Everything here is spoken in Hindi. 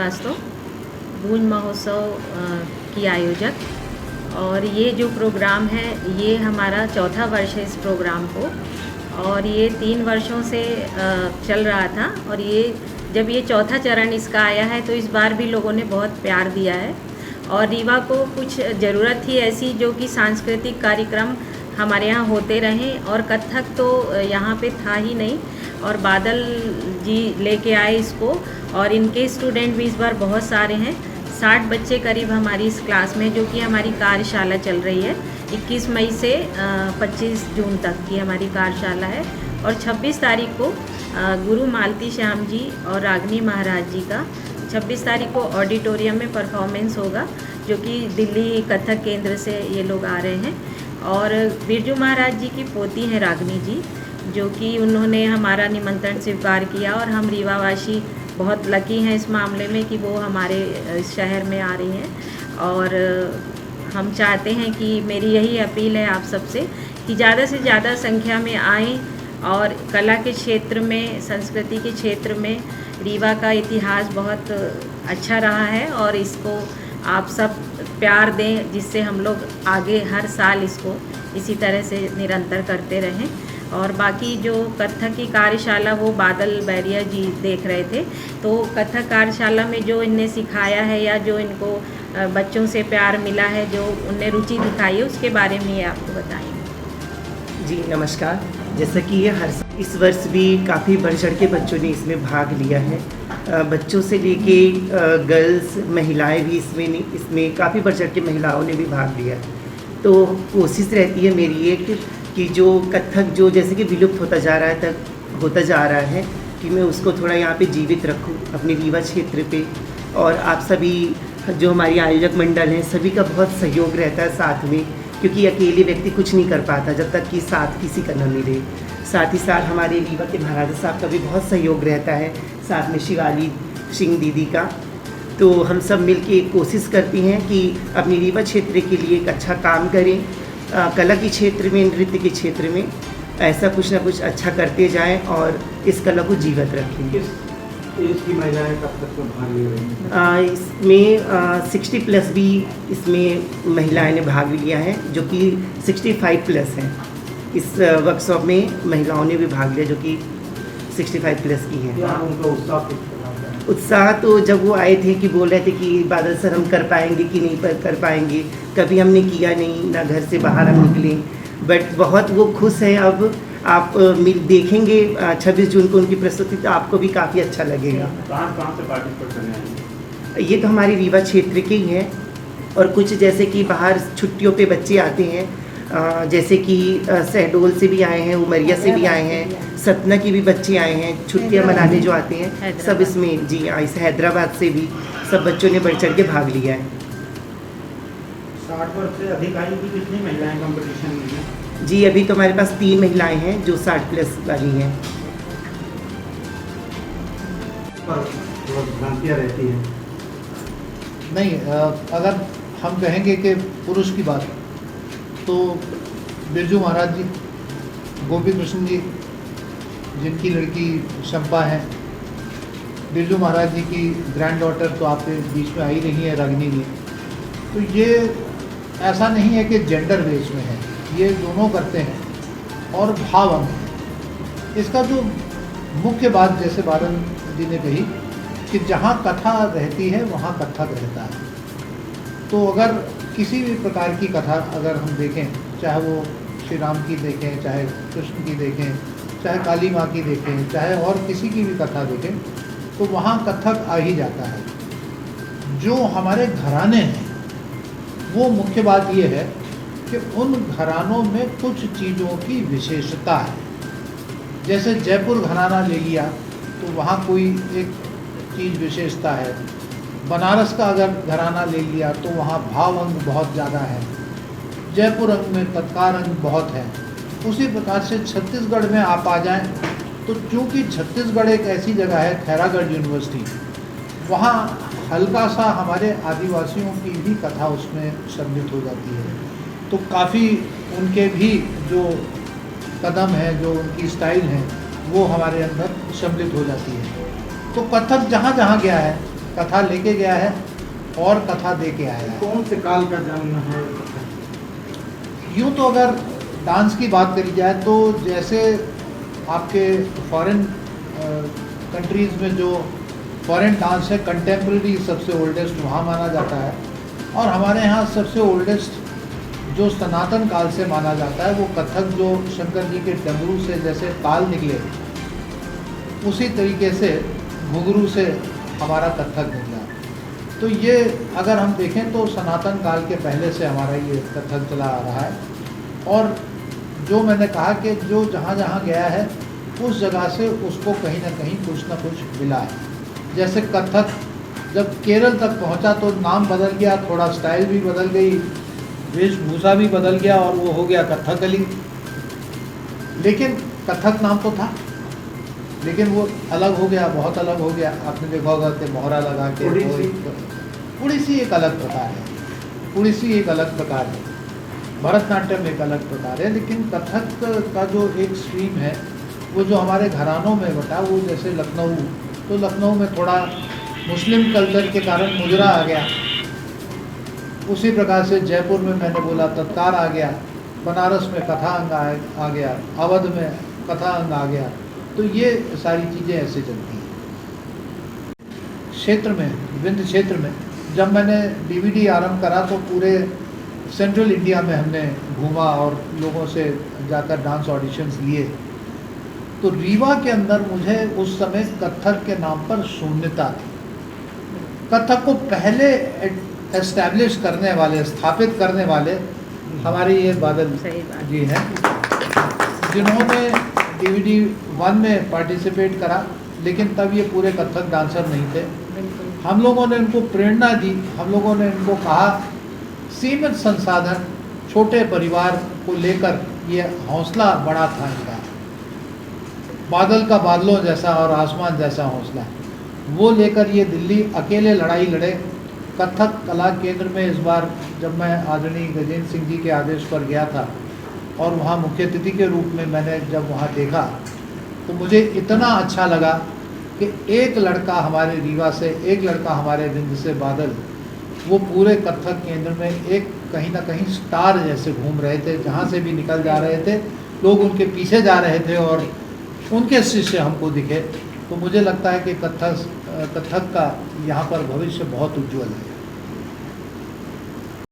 श्रीवास्तव, गूंज महोत्सव की आयोजक। और ये जो प्रोग्राम है ये हमारा चौथा वर्ष है इस प्रोग्राम को, और ये 3 वर्षों से चल रहा था। और ये जब ये चौथा चरण इसका आया है तो इस बार भी लोगों ने बहुत प्यार दिया है। और रीवा को कुछ ज़रूरत थी ऐसी जो कि सांस्कृतिक कार्यक्रम हमारे यहाँ होते रहें, और कथक तो यहाँ पे था ही नहीं, और बादल जी लेके आए इसको। और इनके स्टूडेंट भी इस बार बहुत सारे हैं, 60 बच्चे करीब हमारी इस क्लास में, जो कि हमारी कार्यशाला चल रही है। 21 मई से 25 जून तक की हमारी कार्यशाला है। और 26 तारीख को गुरु मालती श्याम जी और रागनी महाराज जी का 26 तारीख को ऑडिटोरियम में परफॉर्मेंस होगा, जो कि दिल्ली कथक केंद्र से ये लोग आ रहे हैं। और बिरजू महाराज जी की पोती हैं रागनी जी, जो कि उन्होंने हमारा निमंत्रण स्वीकार किया, और हम रीवावासी बहुत लकी हैं इस मामले में कि वो हमारे शहर में आ रही हैं। और हम चाहते हैं कि मेरी यही अपील है आप सबसे कि ज़्यादा से ज़्यादा संख्या में आएँ, और कला के क्षेत्र में, संस्कृति के क्षेत्र में रीवा का इतिहास बहुत अच्छा रहा है, और इसको आप सब प्यार दें, जिससे हम लोग आगे हर साल इसको इसी तरह से निरंतर करते रहें। और बाकी जो कथक की कार्यशाला वो बादल बैरिया जी देख रहे थे, तो कथक कार्यशाला में जो इनने सिखाया है या जो इनको बच्चों से प्यार मिला है, जो उनने रुचि दिखाई है, उसके बारे में ये आपको बताएंगे। जी नमस्कार। जैसा कि ये इस वर्ष भी काफ़ी बढ़ चढ़ के बच्चों ने इसमें भाग लिया है। बच्चों से लेके गर्ल्स, महिलाएं भी इसमें काफ़ी बढ़ चढ़ के महिलाओं ने भी भाग लिया। तो कोशिश रहती है मेरी एक कि जो कथक जो जैसे कि विलुप्त होता जा रहा है कि मैं उसको थोड़ा यहाँ पे जीवित रखूँ अपने रीवा क्षेत्र पे। और आप सभी जो हमारी आयोजक मंडल हैं सभी का बहुत सहयोग रहता है साथ में, क्योंकि अकेले व्यक्ति कुछ नहीं कर पाता जब तक कि साथ किसी का न मिले। साथ ही साथ हमारे रीवा के महाराजा साहब का भी बहुत सहयोग रहता है, साथ में शिवाली सिंह दीदी का। तो हम सब मिलके कोशिश करते हैं कि अपनी रीवा क्षेत्र के लिए एक अच्छा काम करें, कला के क्षेत्र में, नृत्य के क्षेत्र में ऐसा कुछ ना कुछ अच्छा करते जाएं और इस कला को जीवित रखें। किस एज की महिलाएं कब तक भाग ले रही हैं? इसमें 60 प्लस भी इसमें महिलाएं ने भाग लिया है, जो कि 65 प्लस हैं। इस वर्कशॉप में महिलाओं ने भी भाग लिया जो कि 65 प्लस की हैं। क्या उनका उत्साह तो जब वो आए थे कि बोल रहे थे कि बादल सर हम कर पाएंगे कि नहीं कर पाएंगे, कभी हमने किया नहीं, ना घर से बाहर हम निकले, बट बहुत वो खुश हैं। अब आप देखेंगे 26 जून को उनकी प्रस्तुति, तो आपको भी काफ़ी अच्छा लगेगा। कहाँ से पार्टिसिपेट करने आएंगे? ये तो हमारी रीवा क्षेत्र के ही हैं, और कुछ जैसे कि बाहर छुट्टियों पे बच्चे आते हैं, जैसे कि शहडोल से भी आए हैं, उमरिया से भी आए हैं, सतना की भी बच्चे आए हैं, छुट्टियां मनाने जो आते हैं सब इसमें। जी हाँ, इस हैदराबाद से भी सब बच्चों ने बढ़ चढ़ के भाग लिया है। 60 वर्ष से अधिक आयु की कितनी महिलाएं कंपटीशन में हैं? जी अभी तो हमारे पास 3 महिलाएं हैं जो 60 प्लस वाली हैं। पर बहुत भ्रांतियाँ रहती हैं। नहीं, अगर हम कहेंगे कि पुरुष की बात, तो बिरजू महाराज जी, गोपी कृष्ण जी जिनकी लड़की शंपा है, बिरजू महाराज जी की ग्रैंड डॉटर तो आपके बीच में आई रही है रागिनी जी। तो ये ऐसा नहीं है कि जेंडर बेस में है, ये दोनों करते हैं और भाव अंग है। इसका जो मुख्य बात जैसे बादल जी ने कही कि जहाँ कथा रहती है वहाँ कथक रहता है। तो अगर किसी भी प्रकार की कथा अगर हम देखें, चाहे वो श्री राम की देखें, चाहे कृष्ण की देखें, चाहे काली माँ की देखें, चाहे और किसी की भी कथा देखें, तो वहाँ कथक आ ही जाता है। जो हमारे घराने हैं वो मुख्य बात ये है कि उन घरानों में कुछ चीज़ों की विशेषता है। जैसे जयपुर घराना ले लिया तो वहाँ कोई एक चीज़ विशेषता है। बनारस का अगर घराना ले लिया तो वहाँ भाव अंग बहुत ज़्यादा है। जयपुर अंग में तत्कार अंग बहुत है। उसी प्रकार से छत्तीसगढ़ में आप आ जाएं तो चूँकि छत्तीसगढ़ एक ऐसी जगह है, खैरागढ़ यूनिवर्सिटी, वहाँ हल्का सा हमारे आदिवासियों की भी कथा उसमें सम्मिलित हो जाती है। तो काफ़ी उनके भी जो कदम हैं, जो उनकी स्टाइल हैं, वो हमारे अंदर सम्मिलित हो जाती है। तो कथक जहाँ जहाँ गया है कथा लेके गया है और कथा दे के आया है। कौन से काल का जन्म है? यूँ तो अगर डांस की बात करी जाए तो जैसे आपके फॉरेन कंट्रीज़ में जो फॉरेन डांस है कंटेम्प्रेरी सबसे ओल्डेस्ट वहाँ माना जाता है, और हमारे यहाँ सबसे ओल्डेस्ट जो सनातन काल से माना जाता है वो कथक, जो शंकर जी के डमरू से जैसे ताल निकले उसी तरीके से घुंघरू से हमारा कथक निकला। तो ये अगर हम देखें तो सनातन काल के पहले से हमारा ये कथक चला आ रहा है। और जो मैंने कहा कि जो जहाँ जहाँ गया है उस जगह से उसको कहीं ना कहीं कुछ ना कुछ मिला है। जैसे कथक जब केरल तक पहुँचा तो नाम बदल गया, थोड़ा स्टाइल भी बदल गई, वेशभूषा भी बदल गया और वो हो गया कथकली। लेकिन कथक नाम तो था, लेकिन वो अलग हो गया, बहुत अलग हो गया। आपने देखा होगा कि मोहरा लगा के उड़ीसी एक अलग प्रकार है, उड़ीसी एक अलग प्रकार है, भरतनाट्यम एक अलग प्रकार है। लेकिन कथक का जो एक स्ट्रीम है वो जो हमारे घरानों में बटा, वो जैसे लखनऊ, तो लखनऊ में थोड़ा मुस्लिम कल्चर के कारण मुजरा आ गया, उसी प्रकार से जयपुर में मैंने बोला तत्कार आ गया, बनारस में कथा अंग आ गया, अवध में कथा अंग आ गया। तो ये सारी चीज़ें ऐसे चलती हैं। क्षेत्र में, विंध्य क्षेत्र में जब मैंने डीवीडी आरंभ करा तो पूरे सेंट्रल इंडिया में हमने घूमा और लोगों से जाकर डांस ऑडिशंस लिए। तो रीवा के अंदर मुझे उस समय कथक के नाम पर शून्यता थी। कथक को पहले एस्टैब्लिश करने वाले, स्थापित करने वाले हमारे ये बादल जी हैं, जिन्होंने डीवीडी 1 में पार्टिसिपेट करा, लेकिन तब ये पूरे कथक डांसर नहीं थे। हम लोगों ने इनको प्रेरणा दी, हम लोगों ने इनको कहा, सीमित संसाधन, छोटे परिवार को लेकर ये हौसला बड़ा था इनका, बादल का बादलों जैसा और आसमान जैसा हौसला, वो लेकर ये दिल्ली अकेले लड़ाई लड़े। कथक कला केंद्र में इस बार जब मैं आदरणीय गजेंद्र सिंह जी के आदेश पर गया था और वहाँ मुख्य अतिथि के रूप में मैंने जब वहाँ देखा तो मुझे इतना अच्छा लगा कि एक लड़का हमारे रीवा से, एक लड़का हमारे विंध्य से, बादल, वो पूरे कथक केंद्र में एक कहीं ना कहीं स्टार जैसे घूम रहे थे। जहाँ से भी निकल जा रहे थे लोग उनके पीछे जा रहे थे और उनके शिष्य हमको दिखे। तो मुझे लगता है कि कथक का यहाँ पर भविष्य बहुत उज्ज्वल है।